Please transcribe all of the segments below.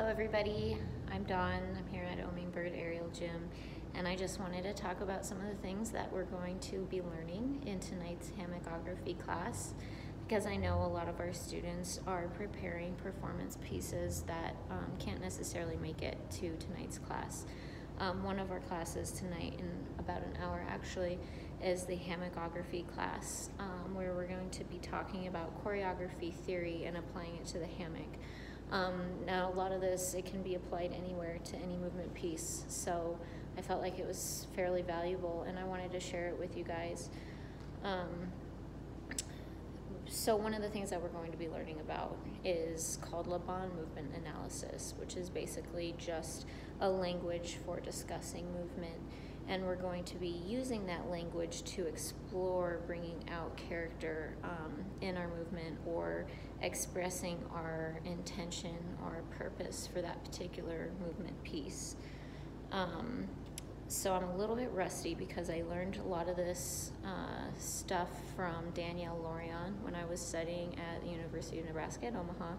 everybody, I'm Dawn. I'm here at Omingbird Aerial Gym, and I just wanted to talk about some of the things that we're going to be learning in tonight's Hammockography class, because I know a lot of our students are preparing performance pieces that can't necessarily make it to tonight's class. One of our classes tonight, in about an hour actually, is the Hammockography class, where we're going to be talking about choreography theory and applying it to the hammock. Now, a lot of this, it can be applied anywhere to any movement piece, so I felt like it was fairly valuable, and I wanted to share it with you guys. So one of the things that we're going to be learning about is called Laban movement analysis, which is basically just a language for discussing movement. And we're going to be using that language to explore bringing out character in our movement, or expressing our intention or purpose for that particular movement piece. So I'm a little bit rusty because I learned a lot of this stuff from Danielle Lorion when I was studying at the University of Nebraska at Omaha.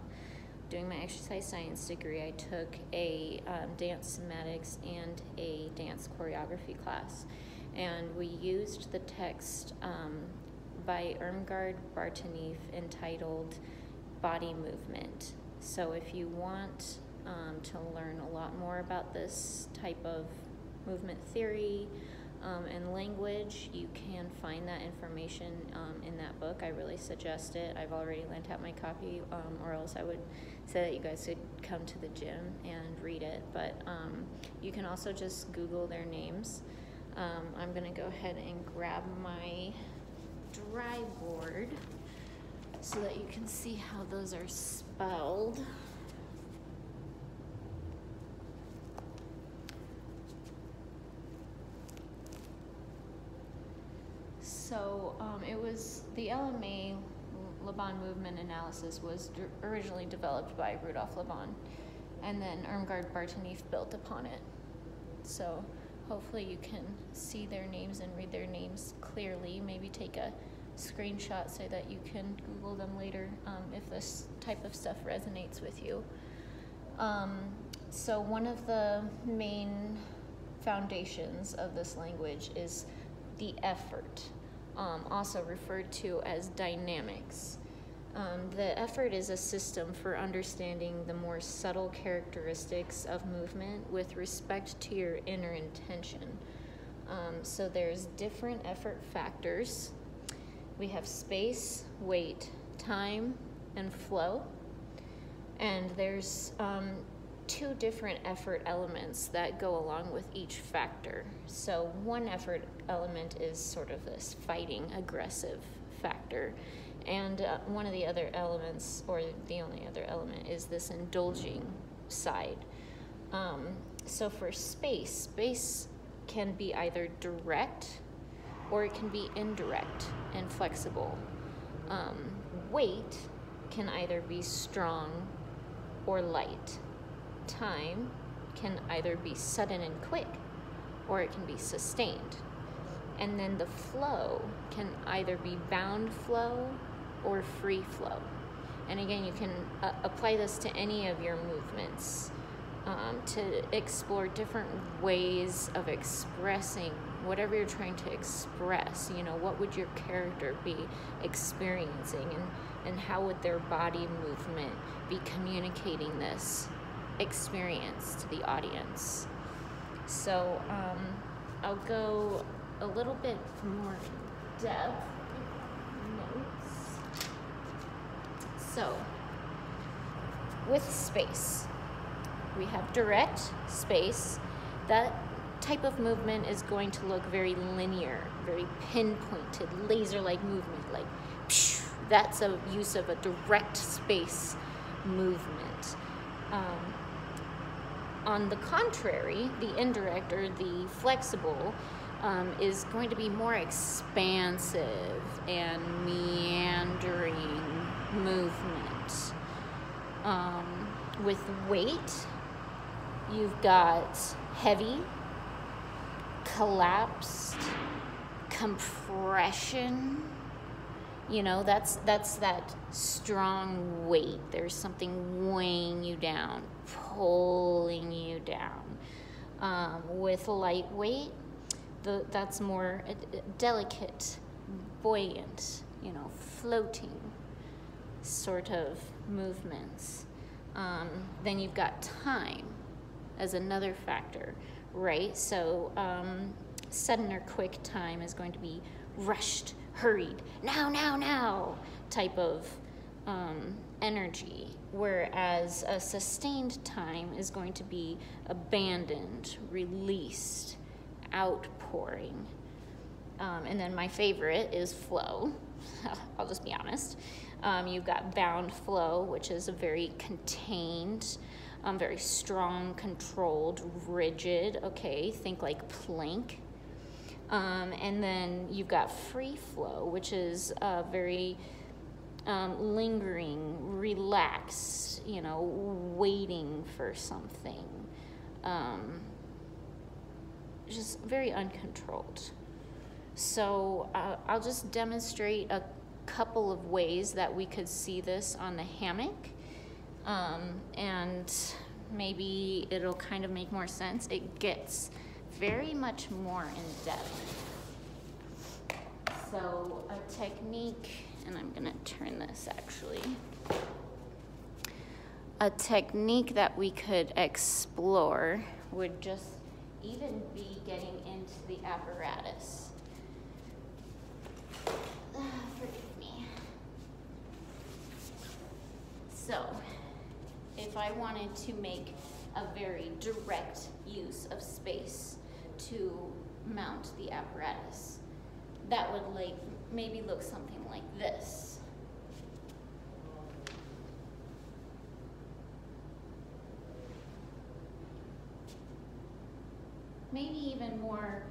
Doing my exercise science degree, I took a dance somatics and a dance choreography class, and we used the text by Irmgard Bartanif entitled Body Movement. So if you want to learn a lot more about this type of movement theory and language, you can find that information in that book. I really suggest it. I've already lent out my copy, or else I would say that you guys should come to the gym and read it. But you can also just Google their names. I'm going to go ahead and grab my dry board so that you can see how those are spelled. So it was the LMA, Laban movement analysis, was originally developed by Rudolf Laban, and then Irmgard Bartanif built upon it. So hopefully you can see their names and read their names clearly. Maybe take a screenshot so that you can Google them later if this type of stuff resonates with you. So one of the main foundations of this language is the effort, also referred to as dynamics. The effort is a system for understanding the more subtle characteristics of movement with respect to your inner intention. So there's different effort factors. We have space, weight, time, and flow. And there's two different effort elements that go along with each factor. So one effort element is sort of this fighting, aggressive factor. And one of the other elements, or the only other element, is this indulging side. So for space can be either direct or it can be indirect and flexible. Weight can either be strong or light. Time can either be sudden and quick, or it can be sustained. And then the flow can either be bound flow or free flow. And again, you can apply this to any of your movements to explore different ways of expressing whatever you're trying to express. You know, what would your character be experiencing, and how would their body movement be communicating this experience to the audience. So I'll go a little bit more in depth notes. So with space, we have direct space. That type of movement is going to look very linear, very pinpointed, laser-like movement, like phew, that's a use of a direct space movement. On the contrary, the indirect, or the flexible, is going to be more expansive and meandering movement. With weight, you've got heavy, collapsed, compression. You know, that's that strong weight. There's something weighing you down, pulling you down. With lightweight, that's more delicate, buoyant, you know, floating sort of movements. Then you've got time as another factor, right? So sudden or quick time is going to be rushed, hurried, now type of energy, whereas a sustained time is going to be abandoned, released, outpouring. And then my favorite is flow. I'll just be honest. You've got bound flow, which is a very contained, very strong, controlled, rigid. Okay, think like plank. And then you've got free flow, which is very lingering, relaxed, you know, waiting for something. Just very uncontrolled. So I'll just demonstrate a couple of ways that we could see this on the hammock, and maybe it'll kind of make more sense. It gets very much more in depth. So a technique, and I'm gonna turn this actually, a technique that we could explore would just even be getting into the apparatus. Forgive me. So, if I wanted to make a very direct use of space to mount the apparatus, that would like maybe look something like this. Maybe even more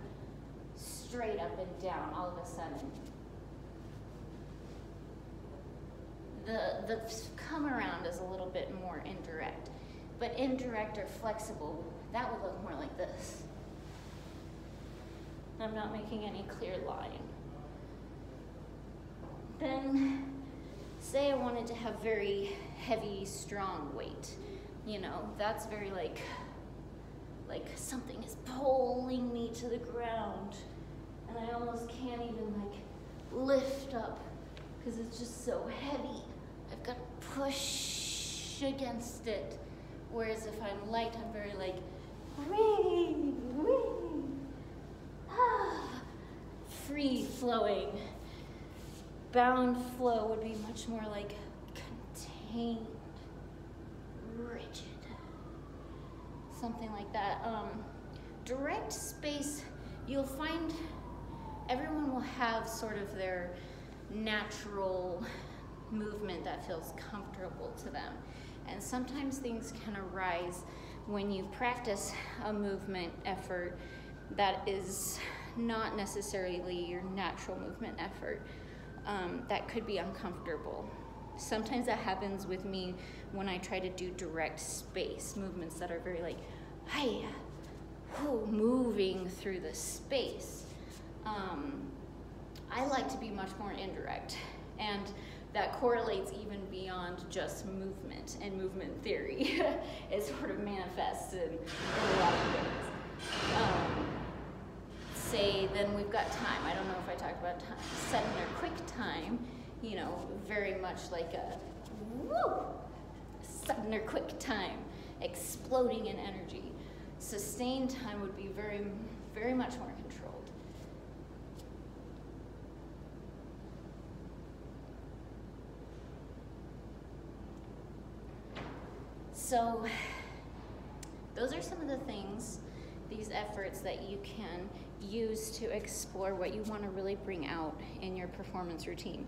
straight up and down all of a sudden. The come around is a little bit more indirect, but indirect or flexible, that would look more like this. I'm not making any clear line. Then, say I wanted to have very heavy, strong weight. You know, that's very like something is pulling me to the ground, and I almost can't even like lift up because it's just so heavy. I've got to push against it. Whereas if I'm light, I'm very like, wee, wee, free flowing. Bound flow would be much more like contained, rigid, something like that. Direct space, you'll find everyone will have sort of their natural movement that feels comfortable to them. And sometimes things can arise when you practice a movement effort that is not necessarily your natural movement effort. That could be uncomfortable. Sometimes that happens with me when I try to do direct space movements that are very like, hi, moving through the space. I like to be much more indirect, and that correlates even beyond just movement and movement theory. It sort of manifests in a lot of ways. Say, then we've got time. I don't know if I talked about time. Sudden or quick time, you know, very much like a woo, sudden or quick time, exploding in energy. Sustained time would be very, very much more controlled. So those are some of the things, these efforts that you can use to explore what you want to really bring out in your performance routine.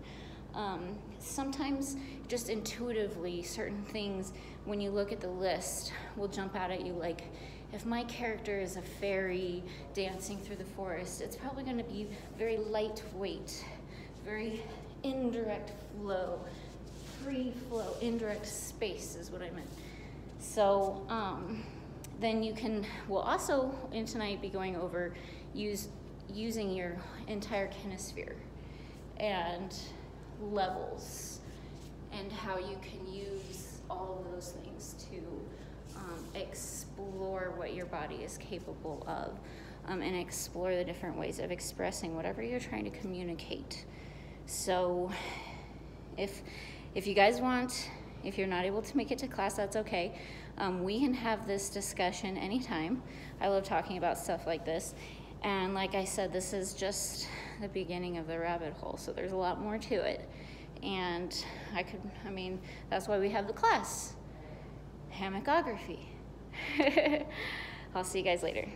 Sometimes just intuitively certain things, when you look at the list, will jump out at you, like if my character is a fairy dancing through the forest, it's probably going to be very lightweight, very indirect flow, free flow, indirect space is what I meant. So then you can, we'll also in tonight be going over using your entire kinesphere and levels and how you can use all of those things to explore what your body is capable of, and explore the different ways of expressing whatever you're trying to communicate. So if you guys want, if you're not able to make it to class, that's okay. We can have this discussion anytime. I love talking about stuff like this. And like I said, this is just the beginning of the rabbit hole, so there's a lot more to it. And that's why we have the class, Hammockography. I'll see you guys later.